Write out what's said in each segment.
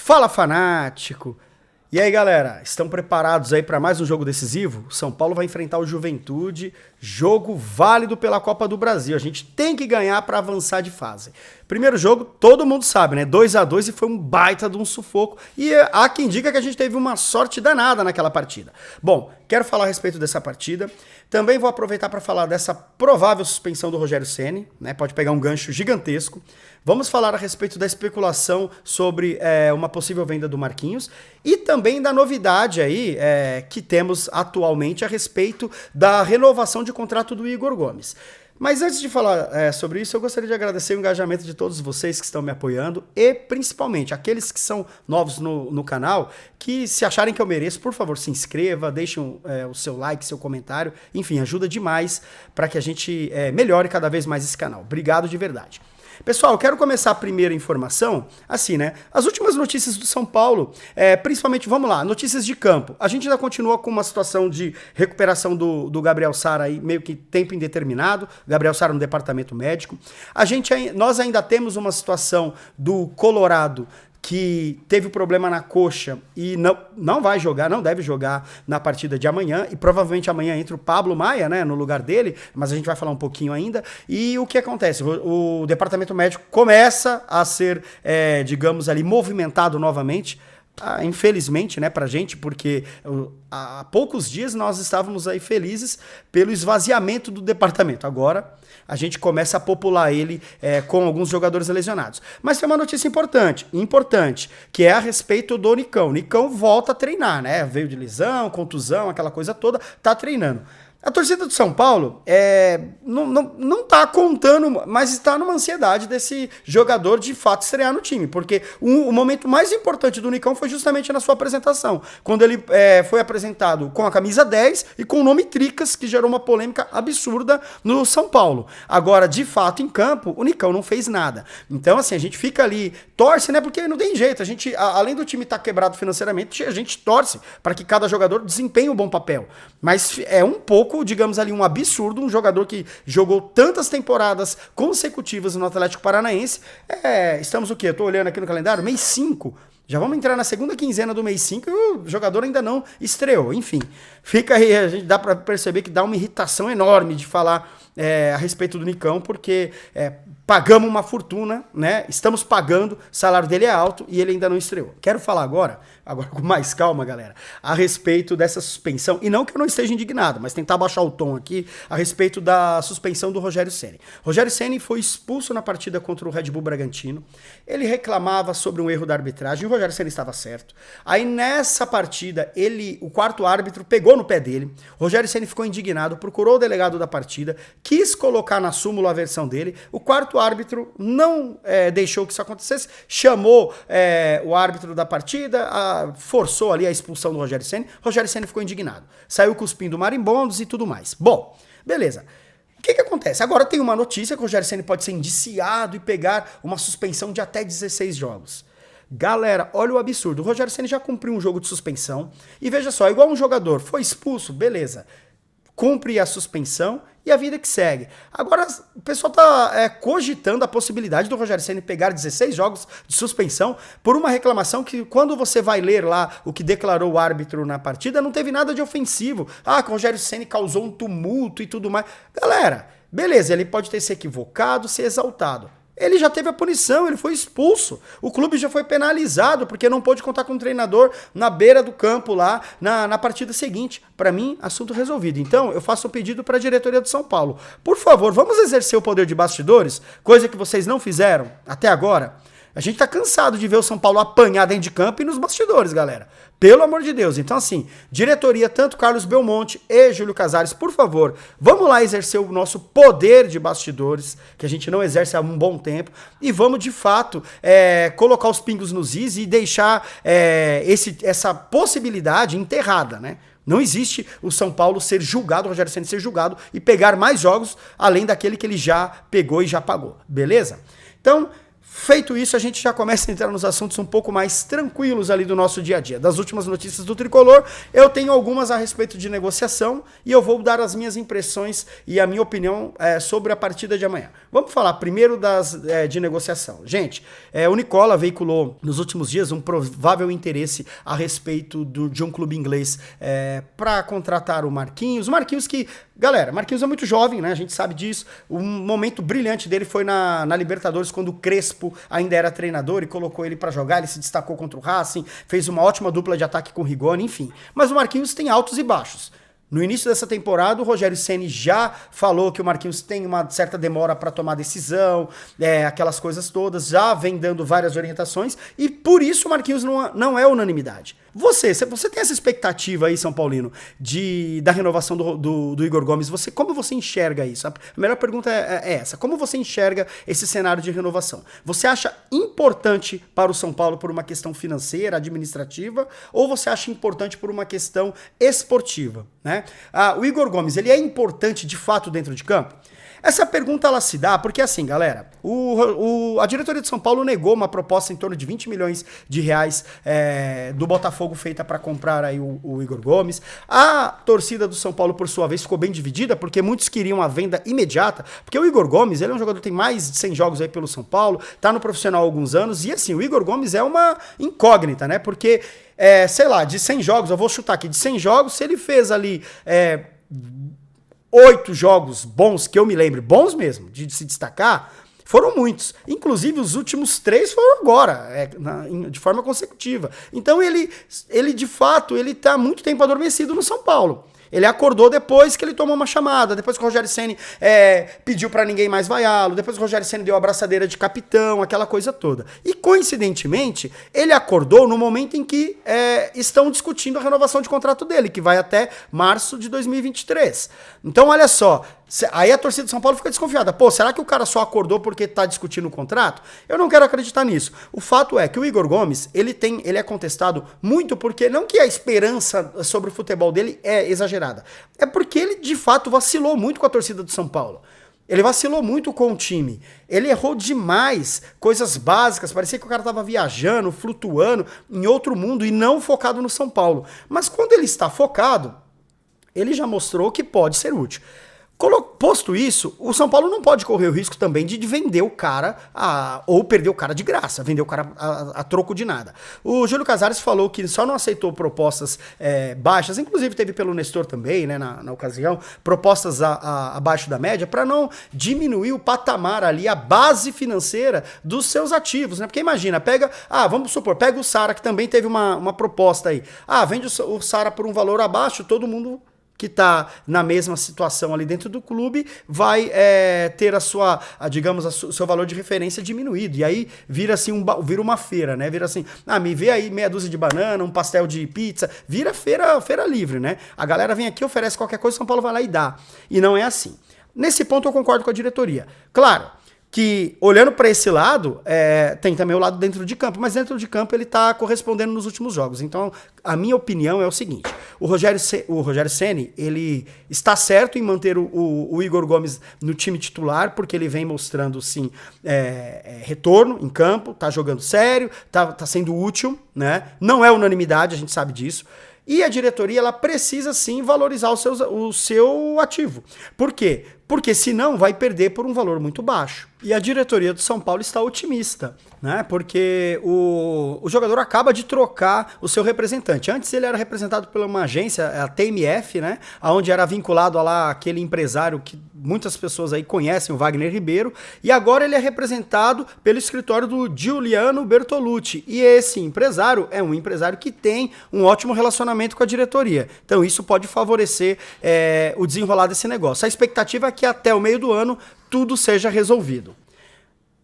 Fala, fanático! E aí, galera, estão preparados aí para mais um jogo decisivo? O São Paulo vai enfrentar o Juventude, jogo válido pela Copa do Brasil. A gente tem que ganhar para avançar de fase. Primeiro jogo, todo mundo sabe, né? 2-2 e foi um baita de um sufoco. E há quem diga que a gente teve uma sorte danada naquela partida. Bom, quero falar a respeito dessa partida. Também vou aproveitar para falar dessa provável suspensão do Rogério Ceni, né? Pode pegar um gancho gigantesco. Vamos falar a respeito da especulação sobre uma possível venda do Marquinhos e também da novidade aí que temos atualmente a respeito da renovação de contrato do Igor Gomes. Mas antes de falar sobre isso, eu gostaria de agradecer o engajamento de todos vocês que estão me apoiando e principalmente aqueles que são novos no canal, que se acharem que eu mereço, por favor, se inscreva, deixem o seu like, seu comentário, enfim, ajuda demais para que a gente melhore cada vez mais esse canal. Obrigado de verdade. Pessoal, eu quero começar a primeira informação, assim, né? As últimas notícias do São Paulo, principalmente, vamos lá, notícias de campo. A gente ainda continua com uma situação de recuperação do Gabriel Sara aí, meio que tempo indeterminado, Gabriel Sara no departamento médico. Nós ainda temos uma situação do Colorado, que teve problema na coxa e não vai jogar, não deve jogar na partida de amanhã, e provavelmente amanhã entra o Pablo Maia, né, no lugar dele, mas a gente vai falar um pouquinho ainda. E o que acontece? O departamento médico começa a ser, digamos ali, movimentado novamente, infelizmente, né, pra gente, porque há poucos dias nós estávamos aí felizes pelo esvaziamento do departamento. Agora a gente começa a popular ele com alguns jogadores lesionados. Mas tem uma notícia importante, que é a respeito do Nicão. Nicão volta a treinar, né? Veio de lesão, contusão, aquela coisa toda, tá treinando. A torcida do São Paulo não tá contando, mas está numa ansiedade desse jogador de fato estrear no time, porque o momento mais importante do Nicão foi justamente na sua apresentação, quando ele foi apresentado com a camisa 10 e com o nome Tricas, que gerou uma polêmica absurda no São Paulo. Agora, de fato, em campo, o Nicão não fez nada. Então, assim, a gente fica ali, torce, né, porque não tem jeito, a gente, além do time estar quebrado financeiramente, a gente torce para que cada jogador desempenhe um bom papel, mas é um pouco, digamos ali, um absurdo, um jogador que jogou tantas temporadas consecutivas no Atlético Paranaense. Estamos o quê? Eu tô olhando aqui no calendário, mês 5. Já vamos entrar na segunda quinzena do mês 5 e o jogador ainda não estreou. Enfim, fica aí, a gente dá para perceber que dá uma irritação enorme de falar a respeito do Nicão, porque pagamos uma fortuna, né? Estamos pagando, o salário dele é alto e ele ainda não estreou. Quero falar agora com mais calma, galera, a respeito dessa suspensão, e não que eu não esteja indignado, mas tentar baixar o tom aqui, a respeito da suspensão do Rogério Ceni. Rogério Ceni foi expulso na partida contra o Red Bull Bragantino, ele reclamava sobre um erro da arbitragem, o Rogério Ceni estava certo. Aí nessa partida, o quarto árbitro pegou no pé dele, o Rogério Ceni ficou indignado, procurou o delegado da partida, quis colocar na súmula a versão dele, o quarto árbitro não deixou que isso acontecesse, chamou o árbitro da partida, forçou ali a expulsão do Rogério Ceni. Rogério Ceni ficou indignado, saiu cuspindo marimbondos e tudo mais. Bom, beleza. O que acontece? Agora tem uma notícia que o Rogério Ceni pode ser indiciado e pegar uma suspensão de até 16 jogos. Galera, olha o absurdo. O Rogério Ceni já cumpriu um jogo de suspensão e veja só, igual um jogador foi expulso, beleza, cumpre a suspensão e a vida que segue. Agora, o pessoal tá cogitando a possibilidade do Rogério Ceni pegar 16 jogos de suspensão por uma reclamação que, quando você vai ler lá o que declarou o árbitro na partida, não teve nada de ofensivo. Que o Rogério Ceni causou um tumulto e tudo mais. Galera, beleza, ele pode ter se equivocado, se exaltado. Ele já teve a punição, ele foi expulso. O clube já foi penalizado porque não pôde contar com um treinador na beira do campo lá na partida seguinte. Para mim, assunto resolvido. Então, eu faço um pedido para a diretoria do São Paulo. Por favor, vamos exercer o poder de bastidores, coisa que vocês não fizeram até agora. A gente tá cansado de ver o São Paulo apanhar dentro de campo e nos bastidores, galera. Pelo amor de Deus. Então, assim, diretoria, tanto Carlos Belmonte e Júlio Casares, por favor, vamos lá exercer o nosso poder de bastidores, que a gente não exerce há um bom tempo, e vamos, de fato, colocar os pingos nos is e deixar essa possibilidade enterrada, né? Não existe o São Paulo ser julgado, o Rogério Ceni ser julgado e pegar mais jogos além daquele que ele já pegou e já pagou, beleza? Então, Feito isso, a gente já começa a entrar nos assuntos um pouco mais tranquilos ali do nosso dia a dia. Das últimas notícias do Tricolor, eu tenho algumas a respeito de negociação e eu vou dar as minhas impressões e a minha opinião sobre a partida de amanhã. Vamos falar primeiro de negociação. Gente, o Nicola veiculou nos últimos dias um provável interesse a respeito de um clube inglês para contratar o Marquinhos. O Marquinhos que... Galera, Marquinhos é muito jovem, né? A gente sabe disso. O momento brilhante dele foi na Libertadores, quando o Crespo ainda era treinador e colocou ele pra jogar. Ele se destacou contra o Racing, fez uma ótima dupla de ataque com o Rigoni, enfim. Mas o Marquinhos tem altos e baixos. No início dessa temporada, o Rogério Ceni já falou que o Marquinhos tem uma certa demora para tomar decisão, aquelas coisas todas, já vem dando várias orientações, e por isso o Marquinhos não é unanimidade. Você tem essa expectativa aí, São Paulino, da renovação do Igor Gomes? Como você enxerga isso? A melhor pergunta é essa. Como você enxerga esse cenário de renovação? Você acha importante para o São Paulo por uma questão financeira, administrativa, ou você acha importante por uma questão esportiva, né? O Igor Gomes, ele é importante de fato dentro de campo? Essa pergunta ela se dá porque assim, galera, a diretoria de São Paulo negou uma proposta em torno de 20 milhões de reais do Botafogo feita para comprar aí o Igor Gomes. A torcida do São Paulo, por sua vez, ficou bem dividida porque muitos queriam a venda imediata, porque o Igor Gomes, ele é um jogador que tem mais de 100 jogos aí pelo São Paulo, tá no profissional há alguns anos e assim, o Igor Gomes é uma incógnita, né? Porque, sei lá, de 100 jogos, eu vou chutar aqui, de 100 jogos, se ele fez ali... 8 jogos bons, que eu me lembro, bons mesmo, de se destacar, foram muitos. Inclusive, os últimos 3 foram agora, de forma consecutiva. Então, ele de fato, ele tá muito tempo adormecido no São Paulo. Ele acordou depois que ele tomou uma chamada, depois que o Rogério Ceni pediu pra ninguém mais vaiá-lo, depois que o Rogério Ceni deu a abraçadeira de capitão, aquela coisa toda. E, coincidentemente, ele acordou no momento em que estão discutindo a renovação de contrato dele, que vai até março de 2023. Então, olha só, aí a torcida de São Paulo fica desconfiada. Pô, será que o cara só acordou porque tá discutindo o contrato? Eu não quero acreditar nisso. O fato é que o Igor Gomes, ele é contestado muito porque, não que a esperança sobre o futebol dele é exagerada, é porque ele, de fato, vacilou muito com a torcida do São Paulo. Ele vacilou muito com o time. Ele errou demais coisas básicas. Parecia que o cara estava viajando, flutuando em outro mundo e não focado no São Paulo. Mas quando ele está focado, ele já mostrou que pode ser útil. Posto isso, o São Paulo não pode correr o risco também de vender o cara ou perder o cara de graça, vender o cara a troco de nada. O Júlio Casares falou que só não aceitou propostas baixas, inclusive teve pelo Nestor também, né, na ocasião, propostas abaixo da média, para não diminuir o patamar ali, a base financeira dos seus ativos, né? Porque imagina, vamos supor, pega o Sara, que também teve uma proposta aí. Vende o Sara por um valor abaixo, todo mundo que está na mesma situação ali dentro do clube, vai ter o seu valor de referência diminuído. E aí vira assim, vira uma feira, né? Vira assim, me vê aí meia dúzia de banana, um pastel de pizza, vira feira livre, né? A galera vem aqui, oferece qualquer coisa, São Paulo vai lá e dá. E não é assim. Nesse ponto eu concordo com a diretoria. Claro que, olhando para esse lado, tem também o lado dentro de campo, mas dentro de campo ele está correspondendo nos últimos jogos. Então, a minha opinião é o seguinte, o Rogério Ceni, ele está certo em manter o Igor Gomes no time titular, porque ele vem mostrando, sim, retorno em campo, tá jogando sério, tá sendo útil, né? Não é unanimidade, a gente sabe disso. E a diretoria, ela precisa sim valorizar o seu ativo. Por quê? Porque senão vai perder por um valor muito baixo. E a diretoria do São Paulo está otimista, né? Porque o jogador acaba de trocar o seu representante. Antes ele era representado por uma agência, a TMF, né? Onde era vinculado a lá aquele empresário que muitas pessoas aí conhecem, o Wagner Ribeiro. E agora ele é representado pelo escritório do Giuliano Bertolucci. E esse empresário é um empresário que tem um ótimo relacionamento com a diretoria. Então isso pode favorecer o desenrolar desse negócio. A expectativa é que até o meio do ano tudo seja resolvido.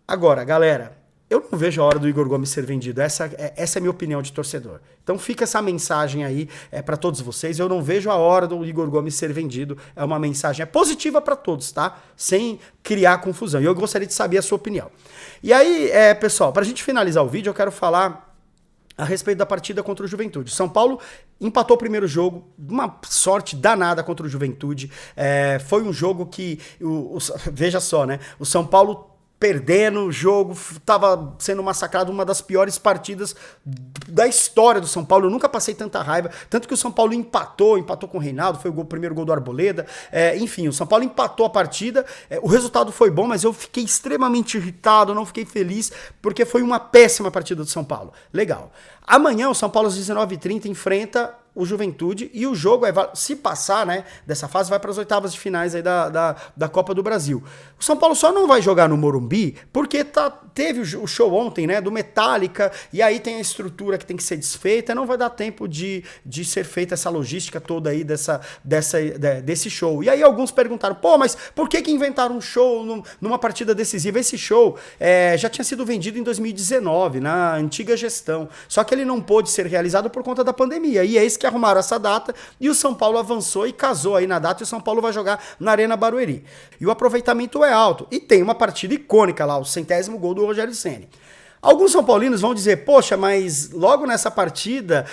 Agora, galera, eu não vejo a hora do Igor Gomes ser vendido. Essa é a minha opinião de torcedor. Então fica essa mensagem aí para todos vocês. Eu não vejo a hora do Igor Gomes ser vendido. É uma mensagem positiva para todos, tá? Sem criar confusão. E eu gostaria de saber a sua opinião. E aí, pessoal, para a gente finalizar o vídeo, eu quero falar a respeito da partida contra o Juventude. São Paulo empatou o primeiro jogo, uma sorte danada contra o Juventude. Foi um jogo que, veja só, né? O São Paulo perdendo o jogo, tava sendo massacrado, uma das piores partidas da história do São Paulo. Eu nunca passei tanta raiva, tanto que o São Paulo empatou com o Reinaldo, foi o primeiro gol do Arboleda, enfim, o São Paulo empatou a partida, o resultado foi bom, mas eu fiquei extremamente irritado, não fiquei feliz, porque foi uma péssima partida do São Paulo. Legal. Amanhã o São Paulo às 19h30 enfrenta o Juventude e o jogo, se passar, né, dessa fase, vai para as oitavas de finais aí da Copa do Brasil. O São Paulo só não vai jogar no Morumbi porque teve o show ontem, né, do Metallica, e aí tem a estrutura que tem que ser desfeita, não vai dar tempo de ser feita essa logística toda aí desse show. E aí alguns perguntaram, pô, mas por que inventaram um show numa partida decisiva? Esse show já tinha sido vendido em 2019, na antiga gestão, só que ele não pôde ser realizado por conta da pandemia, e é isso que arrumaram essa data, e o São Paulo avançou e casou aí na data, e o São Paulo vai jogar na Arena Barueri. E o aproveitamento é alto, e tem uma partida icônica lá, o 100º gol do Rogério Ceni. Alguns São Paulinos vão dizer, poxa, mas logo nessa partida,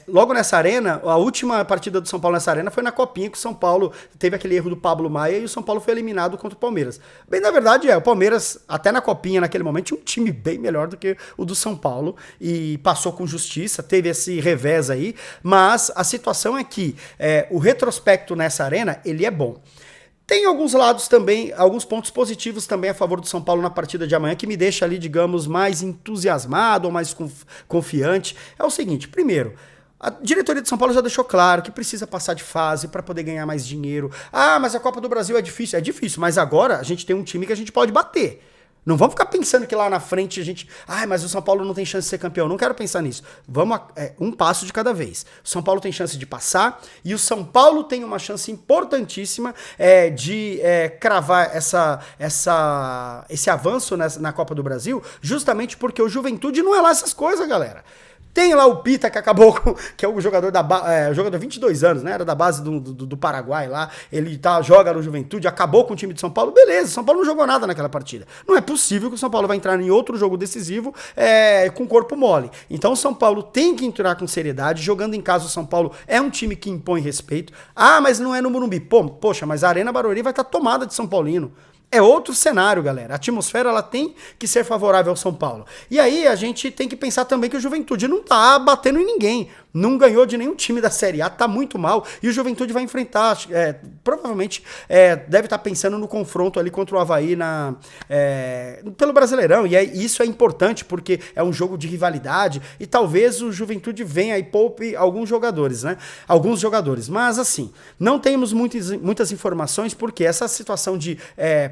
logo nessa arena, a última partida do São Paulo nessa arena foi na Copinha, que o São Paulo teve aquele erro do Pablo Maia e o São Paulo foi eliminado contra o Palmeiras. Bem, na verdade o Palmeiras, até na Copinha, naquele momento, tinha um time bem melhor do que o do São Paulo e passou com justiça, teve esse revés aí, mas a situação é que o retrospecto nessa arena, ele é bom. Tem alguns lados também, alguns pontos positivos também a favor do São Paulo na partida de amanhã, que me deixa ali, digamos, mais entusiasmado ou mais confiante. É o seguinte, primeiro, a diretoria de São Paulo já deixou claro que precisa passar de fase para poder ganhar mais dinheiro. Ah, mas a Copa do Brasil é difícil, mas agora a gente tem um time que a gente pode bater. Não vamos ficar pensando que lá na frente a gente... mas o São Paulo não tem chance de ser campeão. Não quero pensar nisso. Vamos um passo de cada vez. O São Paulo tem chance de passar e o São Paulo tem uma chance importantíssima de cravar esse avanço na Copa do Brasil, justamente porque o Juventude não é lá essas coisas, galera. Tem lá o Pita, que acabou que é o jogador jogador 22 anos, né? Era da base do Paraguai lá. Ele joga no Juventude, acabou com o time de São Paulo. Beleza, São Paulo não jogou nada naquela partida. Não é possível que o São Paulo vai entrar em outro jogo decisivo com corpo mole. Então o São Paulo tem que entrar com seriedade. Jogando em casa, o São Paulo é um time que impõe respeito. Ah, mas não é no Morumbi. Poxa, mas a Arena Barueri vai estar tomada de São Paulino. É outro cenário, galera. A atmosfera ela tem que ser favorável ao São Paulo. E aí a gente tem que pensar também que o Juventude não tá batendo em ninguém. Não ganhou de nenhum time da Série A, tá muito mal. E o Juventude vai enfrentar, provavelmente deve estar pensando no confronto ali contra o Avaí pelo Brasileirão. E isso é importante porque é um jogo de rivalidade e talvez o Juventude venha e poupe alguns jogadores, né? Alguns jogadores. Mas assim, não temos muitas informações porque essa situação de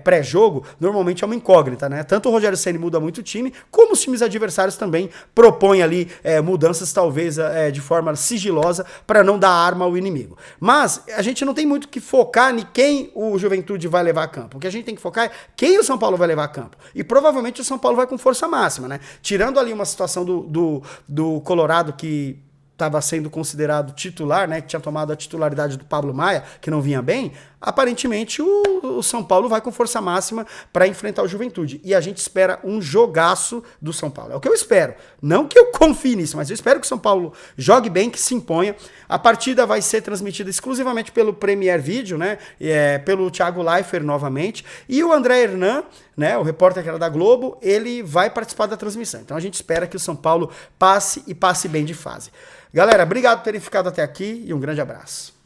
pré-jogo normalmente é uma incógnita, né? Tanto o Rogério Ceni muda muito o time, como os times adversários também propõem ali mudanças talvez de forma sigilosa para não dar arma ao inimigo. Mas a gente não tem muito que focar em quem o Juventude vai levar a campo. O que a gente tem que focar é quem o São Paulo vai levar a campo. E provavelmente o São Paulo vai com força máxima, né? Tirando ali uma situação do Colorado que estava sendo considerado titular, né, que tinha tomado a titularidade do Pablo Maia, que não vinha bem, aparentemente o São Paulo vai com força máxima para enfrentar o Juventude. E a gente espera um jogaço do São Paulo. É o que eu espero. Não que eu confie nisso, mas eu espero que o São Paulo jogue bem, que se imponha. A partida vai ser transmitida exclusivamente pelo Premier Video, né, pelo Thiago Leifert novamente, e o André Hernan, né, o repórter que era da Globo, ele vai participar da transmissão. Então a gente espera que o São Paulo passe bem de fase. Galera, obrigado por terem ficado até aqui e um grande abraço.